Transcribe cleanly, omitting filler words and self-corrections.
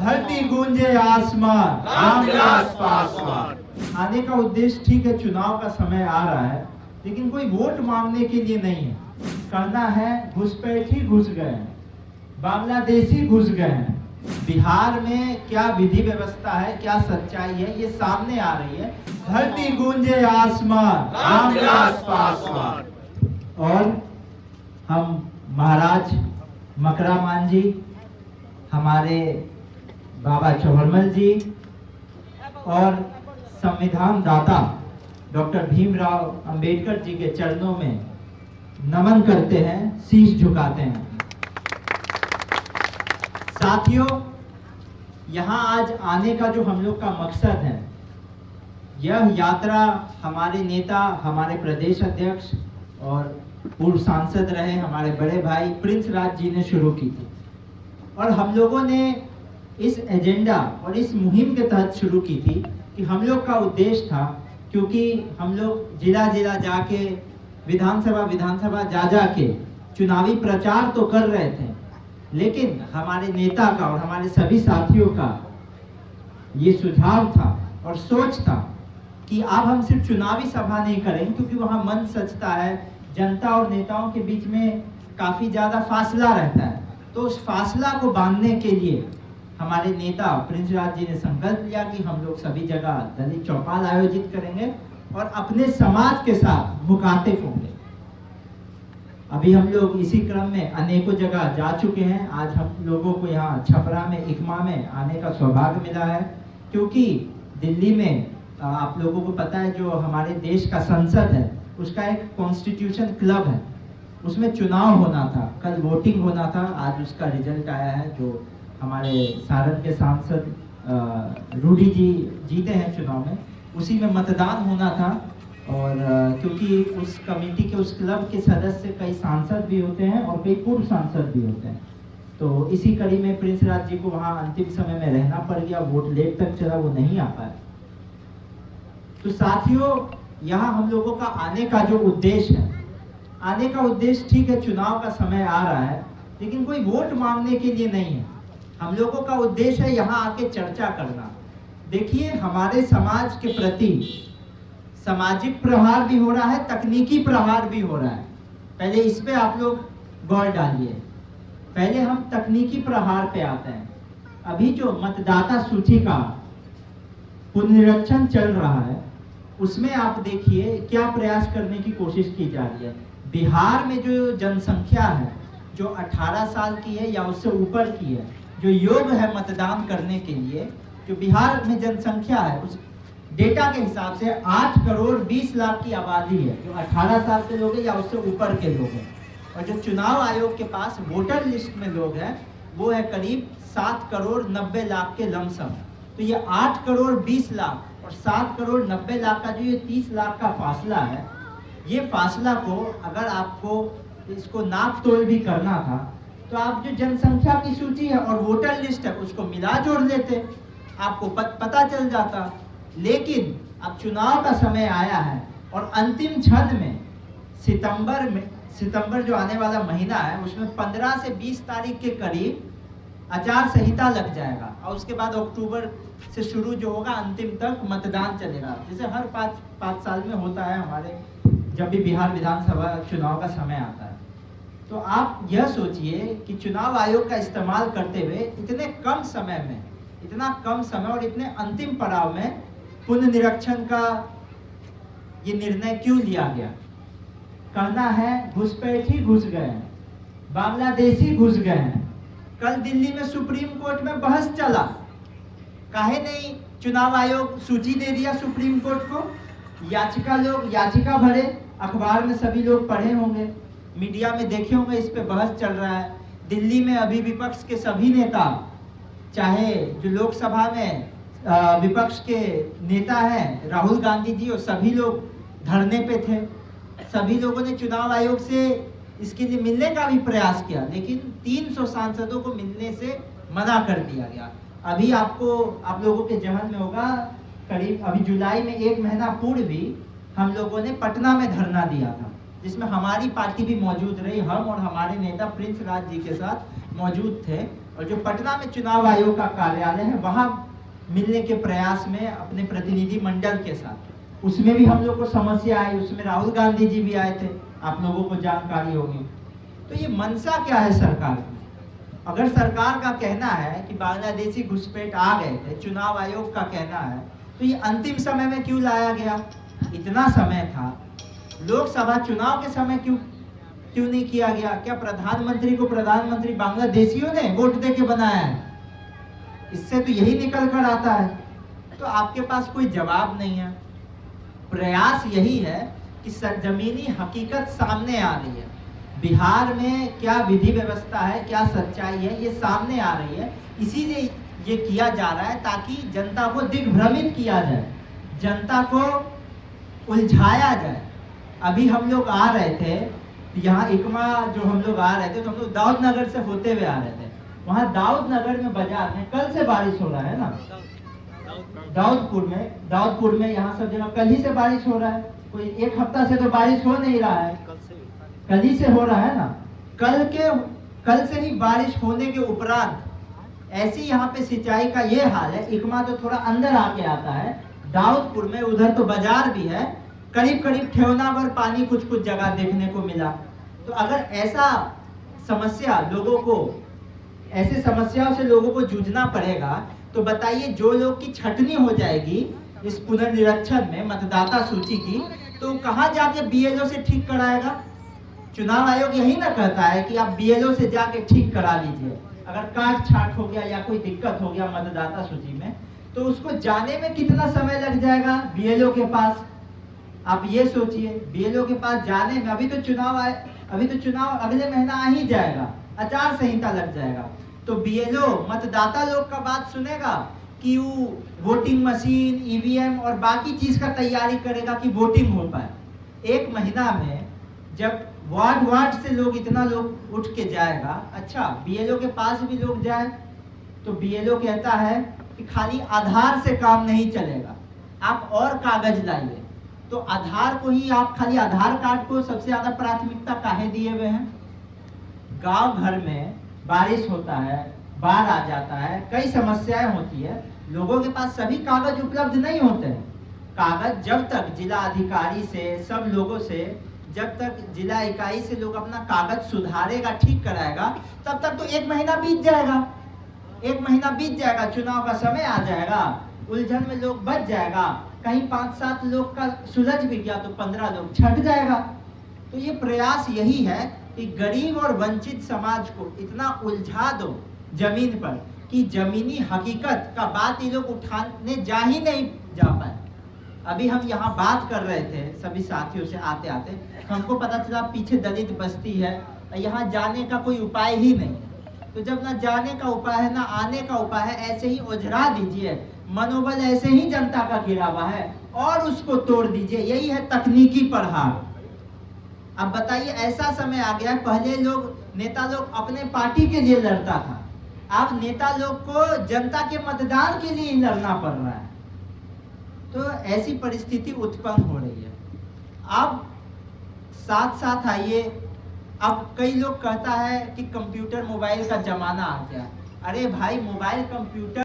धरती गूंजे आसमान, रामविलास पासवान। आने का उद्देश्य ठीक है, चुनाव का समय आ रहा है, लेकिन कोई वोट मांगने के लिए नहीं है। कहना है घुसपैठी घुस गए हैं, बांग्लादेशी घुस गए हैं। बिहार में क्या विधि व्यवस्था है, क्या सच्चाई है, ये सामने आ रही है। धरती गूंजे आसमान, रामविलास पासवान। और हम महाराज मकरामान जी, हमारे बाबा चौहरमल जी और संविधान दाता डॉक्टर भीमराव अंबेडकर जी के चरणों में नमन करते हैं, शीश झुकाते हैं। साथियों, यहाँ आज आने का जो हम लोग का मकसद है, यह यात्रा हमारे नेता, हमारे प्रदेश अध्यक्ष और पूर्व सांसद रहे हमारे बड़े भाई प्रिंस राज जी ने शुरू की थी। और हम लोगों ने इस एजेंडा और इस मुहिम के तहत शुरू की थी कि हम लोग का उद्देश्य था, क्योंकि हम लोग जिला जिला जाके विधानसभा जा के चुनावी प्रचार तो कर रहे थे, लेकिन हमारे नेता का और हमारे सभी साथियों का ये सुझाव था और सोच था कि अब हम सिर्फ चुनावी सभा नहीं करेंगे, क्योंकि वहाँ मन सचता है, जनता और नेताओं के बीच में काफ़ी ज़्यादा फासला रहता है। तो उस फासला को बांधने के लिए हमारे नेता प्रिंस राज जी ने संकल्प लिया कि हम लोग सभी जगह दलित चौपाल आयोजित करेंगे और अपने समाज के साथ मुखातिब होंगे। अभी हम लोग इसी क्रम में अनेकों जगह जा चुके हैं। आज हम लोगों को यहाँ छपरा में, इकमा में आने का सौभाग्य मिला है, क्योंकि दिल्ली में आप लोगों को पता है जो हमारे देश का संसद है, उसका एक कॉन्स्टिट्यूशन क्लब है, उसमें चुनाव होना था, कल वोटिंग होना था। आज उसका रिजल्ट आया है, जो हमारे सारण के सांसद रूडी जी जीते हैं चुनाव में, उसी में मतदान होना था। और क्योंकि उस कमेटी के, उस क्लब के सदस्य कई सांसद भी होते हैं और कई पूर्व सांसद भी होते हैं, तो इसी कड़ी में प्रिंस राज जी को वहाँ अंतिम समय में रहना पड़ गया, वोट लेट तक चला, वो नहीं आ पाए। तो साथियों, यहाँ हम लोगों का आने का जो उद्देश्य है, आने का उद्देश्य ठीक है, चुनाव का समय आ रहा है, लेकिन कोई वोट मांगने के लिए नहीं है। हम लोगों का उद्देश्य है यहाँ आके चर्चा करना। देखिए, हमारे समाज के प्रति सामाजिक प्रहार भी हो रहा है, तकनीकी प्रहार भी हो रहा है। पहले इस पे आप लोग गौर डालिए। पहले हम तकनीकी प्रहार पे आते हैं। अभी जो मतदाता सूची का पुनरीक्षण चल रहा है, उसमें आप देखिए क्या प्रयास करने की कोशिश की जा रही है। बिहार में जो जनसंख्या है, जो 18 साल की है या उससे ऊपर की है, जो योग्य है मतदान करने के लिए, जो बिहार में जनसंख्या है, उस डेटा के हिसाब से 8 करोड़ 20 लाख की आबादी है, जो 18 साल के लोग हैं या उससे ऊपर के लोग हैं। और जो चुनाव आयोग के पास वोटर लिस्ट में लोग हैं, वो है करीब 7 करोड़ 90 लाख के लमसम। तो ये 8 करोड़ 20 लाख और 7 करोड़ 90 लाख का जो ये 30 लाख का फासला है, ये फासला को अगर आपको इसको नाप तोल भी करना था, तो आप जो जनसंख्या की सूची है और वोटर लिस्ट है, उसको मिला जोड़ लेते, आपको पता चल जाता। लेकिन अब चुनाव का समय आया है और अंतिम क्षण में सितंबर जो आने वाला महीना है, उसमें 15 से 20 तारीख के करीब आचार संहिता लग जाएगा, और उसके बाद अक्टूबर से शुरू जो होगा अंतिम तक मतदान चलेगा, जैसे हर 5 साल में होता है हमारे, जब भी बिहार विधानसभा चुनाव का समय आता है। तो आप यह सोचिए कि चुनाव आयोग का इस्तेमाल करते हुए इतने कम समय में, इतना कम समय और इतने अंतिम पड़ाव में पुनरीक्षण का ये निर्णय क्यों लिया गया। कहना है घुसपैठी घुस गए हैं, बांग्लादेशी घुस गए हैं। कल दिल्ली में सुप्रीम कोर्ट में बहस चला, काहे नहीं चुनाव आयोग सूची दे दिया सुप्रीम कोर्ट को। याचिका भरे, अखबार में सभी लोग पढ़े होंगे, मीडिया में देखे होंगे, इस पे बहस चल रहा है। दिल्ली में अभी विपक्ष के सभी नेता, चाहे जो लोकसभा में विपक्ष के नेता हैं राहुल गांधी जी, और सभी लोग धरने पे थे। सभी लोगों ने चुनाव आयोग से इसके लिए मिलने का भी प्रयास किया, लेकिन 300 सांसदों को मिलने से मना कर दिया गया। अभी आप लोगों के जहन में होगा, करीब अभी जुलाई में 1 महीना पूर्व भी हम लोगों ने पटना में धरना दिया था, जिसमें हमारी पार्टी भी मौजूद रही। हम और हमारे नेता प्रिंस राज जी के साथ मौजूद थे, और जो पटना में चुनाव आयोग का कार्यालय है वहां मिलने के प्रयास में अपने प्रतिनिधि मंडल के साथ। उसमें भी हम लोग को समस्या आई, उसमें राहुल गांधी जी भी आए थे, आप लोगों को जानकारी होगी। तो ये मंशा क्या है सरकार की? अगर सरकार का कहना है कि बांग्लादेशी घुसपैठ आ गए थे, चुनाव आयोग का कहना है, तो ये अंतिम समय में क्यों लाया गया? इतना समय था, लोकसभा चुनाव के समय क्यों नहीं किया गया? क्या प्रधानमंत्री को प्रधानमंत्री बांग्लादेशियों ने वोट दे के बनाया है? इससे तो यही निकल कर आता है। तो आपके पास कोई जवाब नहीं है। प्रयास यही है कि जमीनी हकीकत सामने आ रही है, बिहार में क्या विधि व्यवस्था है, क्या सच्चाई है, ये सामने आ रही है। इसीलिए ये किया जा रहा है ताकि जनता को दिग्भ्रमित किया जाए, जनता को उलझाया जाए। अभी हम लोग आ रहे थे यहाँ इकमा, जो हम लोग आ रहे थे तो हम लोग दाऊद नगर से होते हुए आ रहे थे। वहाँ दाऊद नगर में बाजार में कल से बारिश हो रहा है ना, दाऊदपुर में यहाँ सब जगह कल ही से बारिश हो रहा है। कोई एक हफ्ता से तो बारिश हो नहीं रहा है, कल ही से हो रहा है ना। कल से ही बारिश होने के उपरांत ऐसी यहाँ पे सिंचाई का ये हाल है। इकमा तो थोड़ा अंदर आके आता है, दाऊदपुर में उधर तो बाजार भी है, करीब ठेवना भर पानी कुछ जगह देखने को मिला। तो अगर ऐसा ऐसे समस्याओं से लोगों को जूझना पड़ेगा तो बताइए, जो लोग की छटनी हो जाएगी इस पुनर्निरीक्षण में मतदाता सूची की, तो कहाँ जाके बीएलओ से ठीक कराएगा? चुनाव आयोग यही ना कहता है कि आप बीएलओ से जाके ठीक करा लीजिए। अगर काट छाट हो गया या कोई दिक्कत हो गया मतदाता सूची में, तो उसको जाने में कितना समय लग जाएगा बीएलओ के पास? आप ये सोचिए, बीएलओ के पास जाने में अभी तो चुनाव अगले महीना आ ही जाएगा, आचार संहिता लग जाएगा। तो बीएलओ मतदाता लोग का बात सुनेगा कि वो वोटिंग मशीन, ईवीएम और बाकी चीज का तैयारी करेगा कि वोटिंग हो पाए? एक महीना में जब वार्ड से लोग इतना लोग उठ के जाएगा, अच्छा बीएलओ के पास भी लोग जाए तो बीएलओ कहता है कि खाली आधार से काम नहीं चलेगा, आप और कागज लाइए। तो आधार को ही आप खाली आधार कार्ड को सबसे ज्यादा प्राथमिकता काहे दिए हुए हैं? गांव घर में बारिश होता है, बाढ़ आ जाता है, कई समस्याएं होती है, लोगों के पास सभी कागज उपलब्ध नहीं होते हैं। कागज जब तक जिला अधिकारी से, सब लोगों से, जब तक जिला इकाई से लोग अपना कागज सुधारेगा, ठीक कराएगा, तब तक तो एक महीना बीत जाएगा, चुनाव का समय आ जाएगा, उलझन में लोग बच जाएगा, कहीं 5-7 लोग का सुलझ भी गया तो 15 लोग छट जाएगा। तो ये प्रयास यही है कि गरीब और वंचित समाज को इतना उलझा दो जमीन पर कि जमीनी हकीकत का बात ये लोग उठाने ही नहीं जा पाए। अभी हम यहाँ बात कर रहे थे सभी साथियों से आते आते, हमको पता चला पीछे दलित बस्ती है, यहाँ जाने का कोई उपाय ही नहीं। तो जब ना जाने का उपाय है ना आने का उपाय है, ऐसे ही उझरा दीजिए, मनोबल ऐसे ही जनता का गिरा हुआ है और उसको तोड़ दीजिए। यही है तकनीकी प्रहार। अब बताइए, ऐसा समय आ गया, पहले नेता लोग अपने पार्टी के लिए लड़ता था, अब नेता लोग को जनता के मतदान के लिए ही लड़ना पड़ रहा है। तो ऐसी परिस्थिति उत्पन्न हो रही है। अब साथ आइए, अब कई लोग कहता है कि कंप्यूटर मोबाइल का जमाना आ गया। अरे भाई, मोबाइल कंप्यूटर